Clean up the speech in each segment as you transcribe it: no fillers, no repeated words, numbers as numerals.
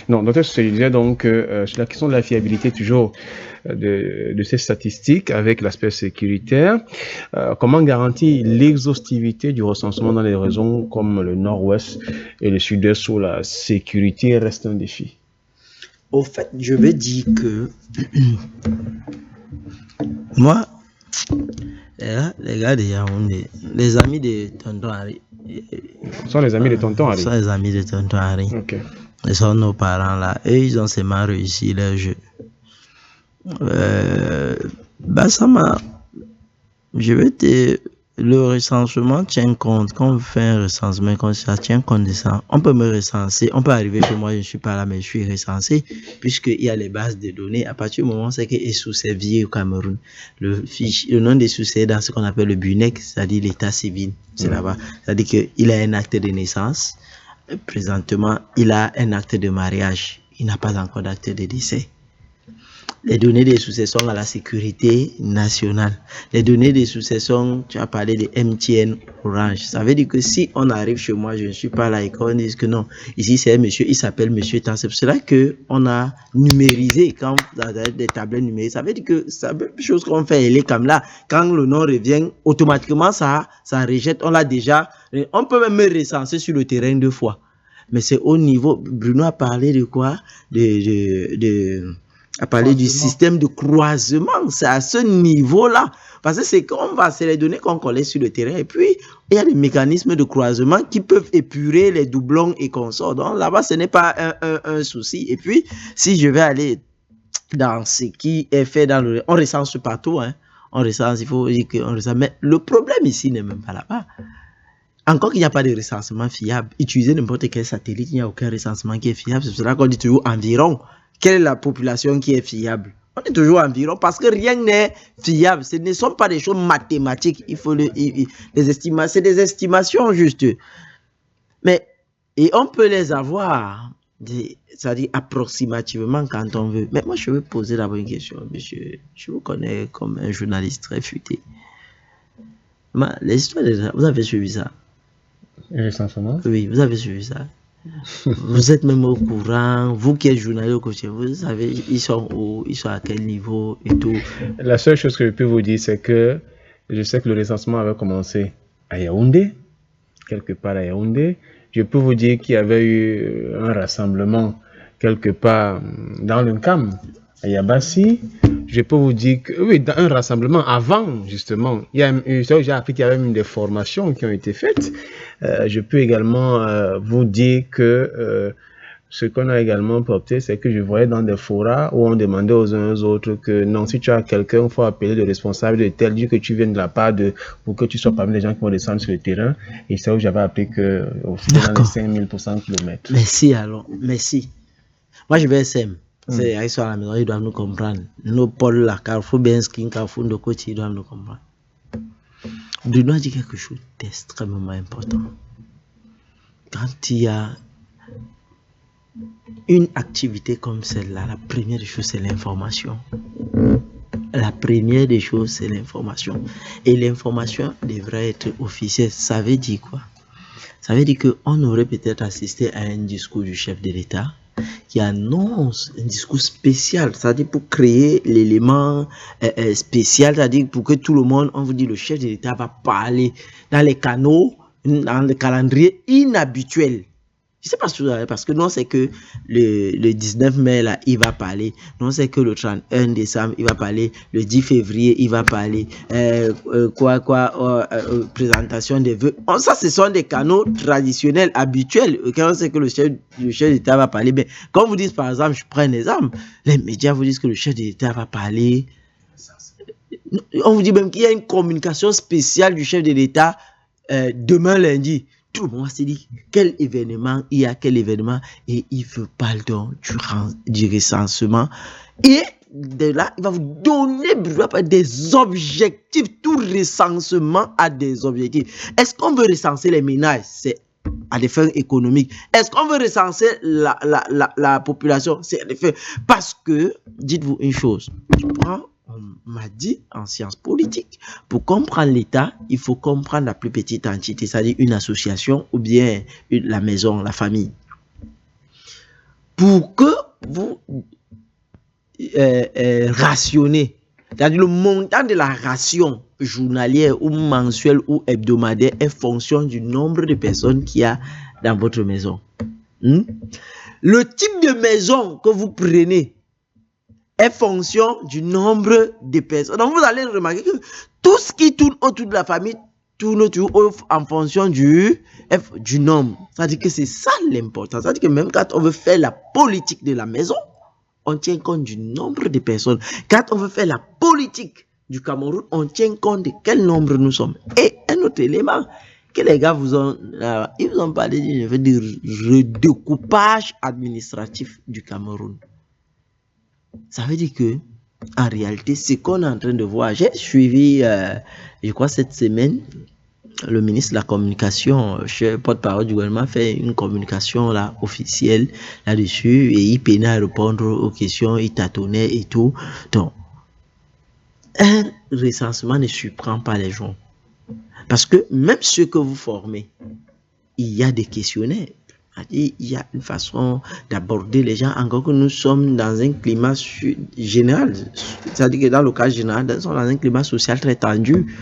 Non, docteur, je disais donc sur la question de la fiabilité toujours de ces statistiques avec l'aspect sécuritaire, comment garantir l'exhaustivité du recensement dans les régions comme le nord-ouest et le sud-est où la sécurité reste un défi? Au fait, je veux dire que moi, les gars de Yaoundé, les amis de Tonton Harry, Ce sont les amis de Tonton Harry. sont les amis de Tonton Harry. Ok. Ils sont nos parents là. Et ils ont seulement réussi leur jeu. Ça m'a. Je vais te. Le recensement tient compte. Quand on fait un recensement comme ça, tient compte de ça. On peut me recenser. On peut arriver que moi, je ne suis pas là, mais je suis recensé, puisqu'il y a les bases de données. À partir du moment où c'est que Essou est vieux au Cameroun, le nom d'Essou est dans ce qu'on appelle le BUNEC, c'est-à-dire l'état civil. C'est là-bas. C'est-à-dire qu'il a un acte de naissance. Présentement, il a un acte de mariage. Il n'a pas encore d'acte de décès. Les données de succession à la sécurité nationale. Les données de succession, tu as parlé de MTN Orange. Ça veut dire que si on arrive chez moi, je ne suis pas là et qu'on dit que non, ici c'est un monsieur, il s'appelle monsieur tant. C'est pour cela qu'on a numérisé quand dans des tablettes numériques. Ça veut dire que c'est la même chose qu'on fait, elle est comme là. Quand le nom revient, automatiquement ça rejette. On l'a déjà. On peut même recenser sur le terrain 2 fois. Mais c'est au niveau. Bruno a parlé de quoi? À parler du système de croisement. C'est à ce niveau-là. Parce que c'est les données qu'on collecte sur le terrain. Et puis, il y a des mécanismes de croisement qui peuvent épurer les doublons et consorts. Donc là-bas, ce n'est pas un souci. Et puis, si je vais aller dans ce qui est fait dans le... On recense partout, hein. On recense, il faut dire qu'on recense. Mais le problème ici n'est même pas là-bas. Encore qu'il n'y a pas de recensement fiable. Utilisez n'importe quel satellite, il n'y a aucun recensement qui est fiable. C'est pour cela qu'on dit toujours environ. Quelle est la population qui est fiable? On dit toujours environ parce que rien n'est fiable. Ce ne sont pas des choses mathématiques. Il faut les estimer. C'est des estimations juste. Mais, et on peut les avoir, c'est-à-dire approximativement quand on veut. Mais moi, je veux poser d'abord une question, monsieur. Je vous connais comme un journaliste très futé. L'histoire vous avez suivi ça? Recensement? Oui, vous avez suivi ça. Vous êtes même au courant, vous qui êtes journaliste au quotidien, vous savez, ils sont où, ils sont à quel niveau et tout. La seule chose que je peux vous dire, c'est que je sais que le recensement avait commencé à Yaoundé, quelque part à Yaoundé. Je peux vous dire qu'il y avait eu un rassemblement quelque part dans le CAM, à Yabassi. Je peux vous dire que, oui, dans un rassemblement avant, justement, j'ai appris qu'il y avait même des formations qui ont été faites. Je peux également vous dire que ce qu'on a également porté, c'est que je voyais dans des forats où on demandait aux uns aux autres que non, si tu as quelqu'un, il faut appeler le responsable de tel, dire que tu viennes de la part de, pour que tu sois parmi les gens qui vont descendre sur le terrain. Et c'est où j'avais appris que aussi dans les 5000 pour 100 km. Merci alors, merci. Moi je vais SM. C'est ils sont à la maison, ils doivent nous comprendre. Nos pôles là, Carrefour Benskin, Carrefour de Côte, ils doivent nous comprendre. Bruno a dit quelque chose d'extrêmement important. Quand il y a une activité comme celle-là, la première des choses, c'est l'information. La première des choses, c'est l'information. Et l'information devrait être officielle. Ça veut dire quoi? Ça veut dire qu'on aurait peut-être assisté à un discours du chef de l'État qui annonce un discours spécial, c'est-à-dire pour créer l'élément spécial, c'est-à-dire pour que tout le monde, on vous dit, le chef de l'État va parler dans les canaux, dans le calendrier inhabituel. Je ne sais pas si vous avez, parce que non, c'est que le 19 mai, là, il va parler. Non, c'est que le 31 décembre, il va parler. Le 10 février, il va parler. Présentation des vœux. Ça, ce sont des canaux traditionnels, habituels. Quand on sait que le chef d'État va parler, ben, quand vous dites, par exemple, je prends un exemple, les médias vous disent que le chef d'État va parler. On vous dit même qu'il y a une communication spéciale du chef de l'État demain lundi. Tout le monde s'est dit quel événement il y a, quel événement, et il veut parler du recensement. Et de là, il va vous donner des objectifs. Tout recensement a des objectifs. Est-ce qu'on veut recenser les ménages? C'est à des fins économiques. Est-ce qu'on veut recenser la population? C'est à des fins. Parce que, dites-vous une chose, on m'a dit en sciences politiques, pour comprendre l'État, il faut comprendre la plus petite entité, c'est-à-dire une association ou bien la maison, la famille. pour que vous rationnez. C'est-à-dire le montant de la ration journalière ou mensuelle ou hebdomadaire est fonction du nombre de personnes qu'il y a dans votre maison. Le type de maison que vous prenez est fonction du nombre de personnes. Donc vous allez remarquer que tout ce qui tourne autour de la famille tourne toujours en fonction du nombre. C'est-à-dire que c'est ça l'important. C'est-à-dire que même quand on veut faire la politique de la maison, on tient compte du nombre de personnes. Quand on veut faire la politique du Cameroun, on tient compte de quel nombre nous sommes. Et un autre élément que les gars ils vous ont parlé du redécoupage administratif du Cameroun. Ça veut dire que, en réalité, ce qu'on est en train de voir, j'ai suivi, je crois cette semaine, le ministre de la Communication, porte-parole du gouvernement, fait une communication là, officielle là-dessus et il peinait à répondre aux questions, il tâtonnait et tout. Donc, un recensement ne surprend pas les gens. Parce que même ceux que vous formez, il y a des questionnaires. Il y a une façon d'aborder les gens, encore que nous sommes dans un climat général. C'est-à-dire que dans le cas général, nous sommes dans un climat social très tendu.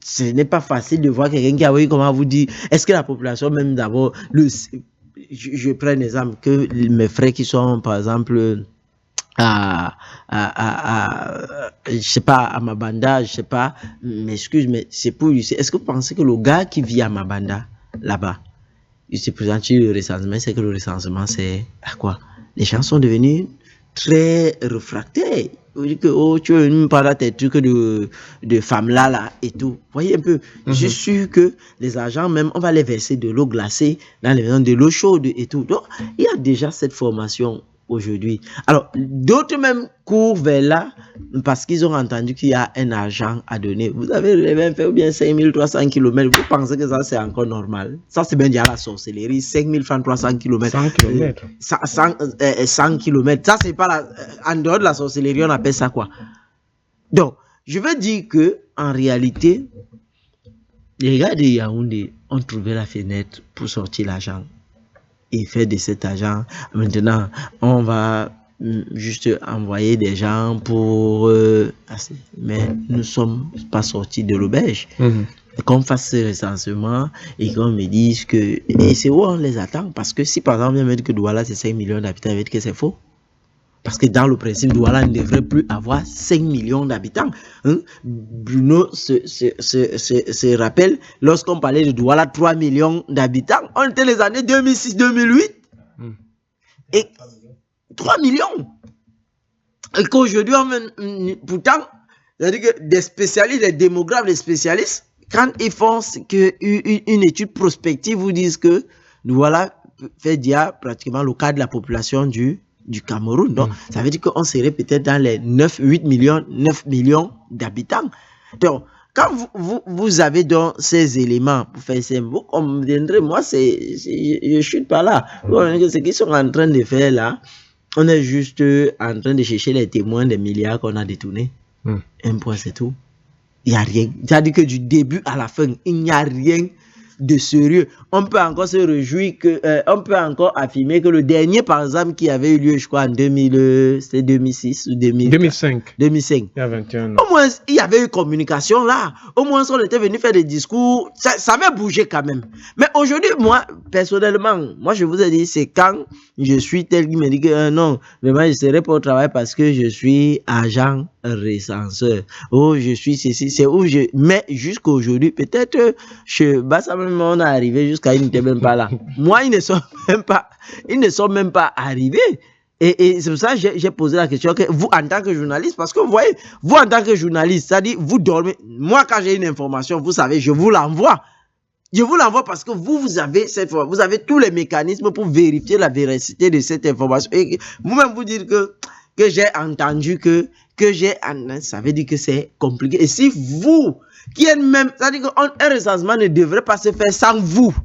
Ce n'est pas facile de voir quelqu'un qui a, oui, comment vous dire, est-ce que la population même d'abord, je prends un exemple, que mes frères qui sont par exemple je sais pas, à Mabanda, je sais pas, m'excuse, mais c'est pour lui, est-ce que vous pensez que le gars qui vit à Mabanda, là-bas, il se présente sur le recensement, c'est que le recensement, c'est à quoi? Les gens sont devenus très réfractaires. Vous dites que, oh, tu veux me parler tes trucs de femmes là, et tout. Voyez un peu. Je suis sûr que les agents, même, on va les verser de l'eau glacée dans les maisons, de l'eau chaude et tout. Donc, il y a déjà cette formation aujourd'hui. Alors, d'autres même courent vers là parce qu'ils ont entendu qu'il y a un argent à donner. Vous avez même fait ou bien 5300 km. Vous pensez que ça, c'est encore normal? Ça, c'est bien déjà la sorcellerie. 5300 km. 100 km. 100 km. Ça, c'est pas la... En dehors de la sorcellerie, on appelle ça quoi? Donc, je veux dire que en réalité, les gars de Yaoundé ont trouvé la fenêtre pour sortir l'argent. Et faire de cet argent. Maintenant, on va juste envoyer des gens pour... mais nous ne sommes pas sortis de l'auberge. Qu'on fasse ce recensement et qu'on me dise que... Et c'est où on les attend. Parce que si par exemple, on me dit que Douala, c'est 5 millions d'habitants, on va dire que c'est faux. Parce que dans le principe, Douala ne devrait plus avoir 5 millions d'habitants. Bruno se rappelle, lorsqu'on parlait de Douala, 3 millions d'habitants, on était les années 2006-2008. Et 3 millions. Et qu'aujourd'hui, pourtant, c'est-à-dire que des spécialistes, des démographes, des spécialistes, quand ils font une étude prospective, vous disent que Douala fait déjà pratiquement le quart de la population du Cameroun. Donc, ça veut dire qu'on serait peut-être dans les 9 millions d'habitants. Donc, quand vous avez donc ces éléments pour faire ça, vous comprendrez, moi, je ne suis pas là. Ce qu'ils sont en train de faire là, on est juste en train de chercher les témoins des milliards qu'on a détournés. Un point, c'est tout. Il n'y a rien. C'est-à-dire que du début à la fin, il n'y a rien de sérieux. On peut encore se réjouir on peut encore affirmer que le dernier, par exemple, qui avait eu lieu, je crois, en 2006 ou 2005. 2005. Il y a 21 ans. Au moins, il y avait eu communication là. Au moins, on était venu faire des discours. Ça avait bougé quand même. Mais aujourd'hui, moi, personnellement, je vous ai dit, c'est quand je suis tel qui me dit que non, vraiment, je serai pas au travail parce que je suis agent recenseur. Oh, je suis ceci, c'est où je... Mais jusqu'à aujourd'hui, peut-être, on est arrivé jusqu'à ils n'étaient même pas là. Moi, ils ne sont même pas arrivés. Et c'est pour ça que j'ai posé la question que vous, en tant que journaliste, parce que vous voyez, vous, en tant que journaliste, c'est-à-dire, vous dormez. Moi, quand j'ai une information, vous savez, je vous l'envoie. Je vous l'envoie parce que vous avez tous les mécanismes pour vérifier la véracité de cette information. Et vous-même, vous dire que j'ai entendu ça veut dire que c'est compliqué. Et si vous, qui êtes même, c'est-à-dire qu'un recensement ne devrait pas se faire sans vous.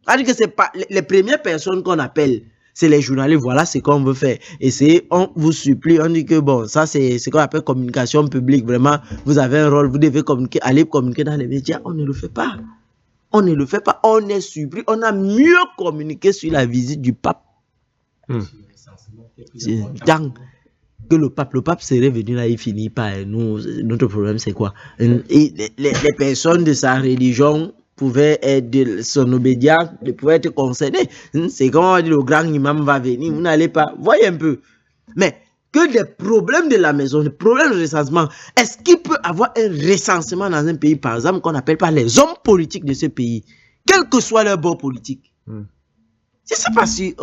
C'est-à-dire que c'est pas les premières personnes qu'on appelle, c'est les journalistes. Voilà ce qu'on veut faire. Et on vous supplie, on dit que bon, ça c'est ce qu'on appelle communication publique. Vraiment, vous avez un rôle, vous devez communiquer, aller communiquer dans les médias. On ne le fait pas. On ne le fait pas. On est supplié. On a mieux communiqué sur la visite du pape Tant que le pape serait venu là, il finit par nous. Notre problème, c'est quoi? Les personnes de sa religion pouvaient être de son obédience, pouvaient être concernées. C'est comme on va dire, le grand imam va venir, vous n'allez pas. Voyez un peu. Mais que des problèmes de la maison, des problèmes de recensement, est-ce qu'il peut avoir un recensement dans un pays, par exemple, qu'on n'appelle pas les hommes politiques de ce pays, quel que soit leur bord politique? Je ne sais pas si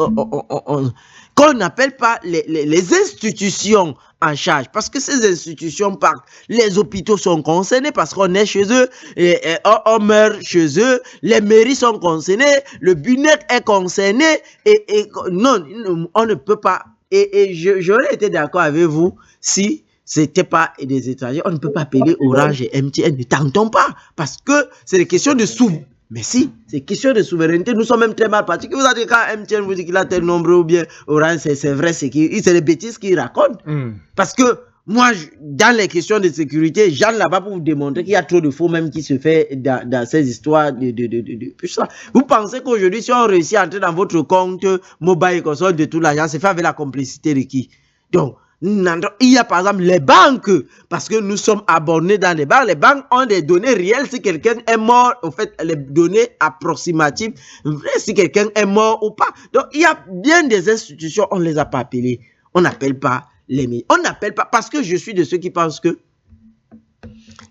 qu'on n'appelle pas les institutions en charge, parce que ces institutions partent, les hôpitaux sont concernés parce qu'on est chez eux, et on meurt chez eux, les mairies sont concernées, le BUNEC est concerné, et non, on ne peut pas, et j'aurais été d'accord avec vous si c'était pas des étrangers, on ne peut pas appeler Orange et MTN, ne tentons pas, parce que c'est des questions de souveraineté. Mais si, c'est question de souveraineté. Nous sommes même très mal partis. Vous avez quand MTN vous dit qu'il a tel nombre ou bien Orange, c'est vrai, c'est des bêtises qu'il raconte. Parce que moi, dans les questions de sécurité, j'en là-bas pour vous démontrer qu'il y a trop de faux même qui se fait dans ces histoires de ça. Vous pensez qu'aujourd'hui, si on réussit à entrer dans votre compte mobile console de tout l'argent, c'est fait avec la complicité de qui? Donc, il y a par exemple les banques, parce que nous sommes abonnés dans les banques ont des données réelles si quelqu'un est mort, en fait, les données approximatives, si quelqu'un est mort ou pas. Donc, il y a bien des institutions, on ne les a pas appelées. On n'appelle pas les médias. On n'appelle pas, parce que je suis de ceux qui pensent que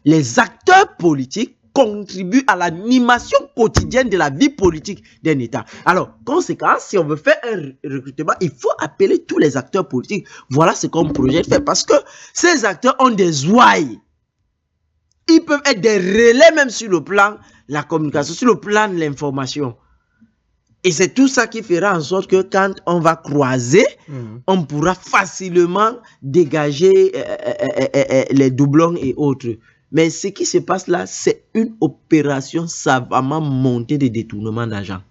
les acteurs politiques contribuent à l'animation quotidienne de la vie politique d'un État. Alors, conséquence, si on veut faire un recrutement, il faut appeler tous les acteurs politiques. Voilà ce qu'on projette faire, parce que ces acteurs ont des ouailles. Ils peuvent être des relais même sur le plan de la communication, sur le plan de l'information. Et c'est tout ça qui fera en sorte que quand on va croiser, on pourra facilement dégager les doublons et autres. Mais ce qui se passe là, c'est une opération savamment montée de détournement d'argent.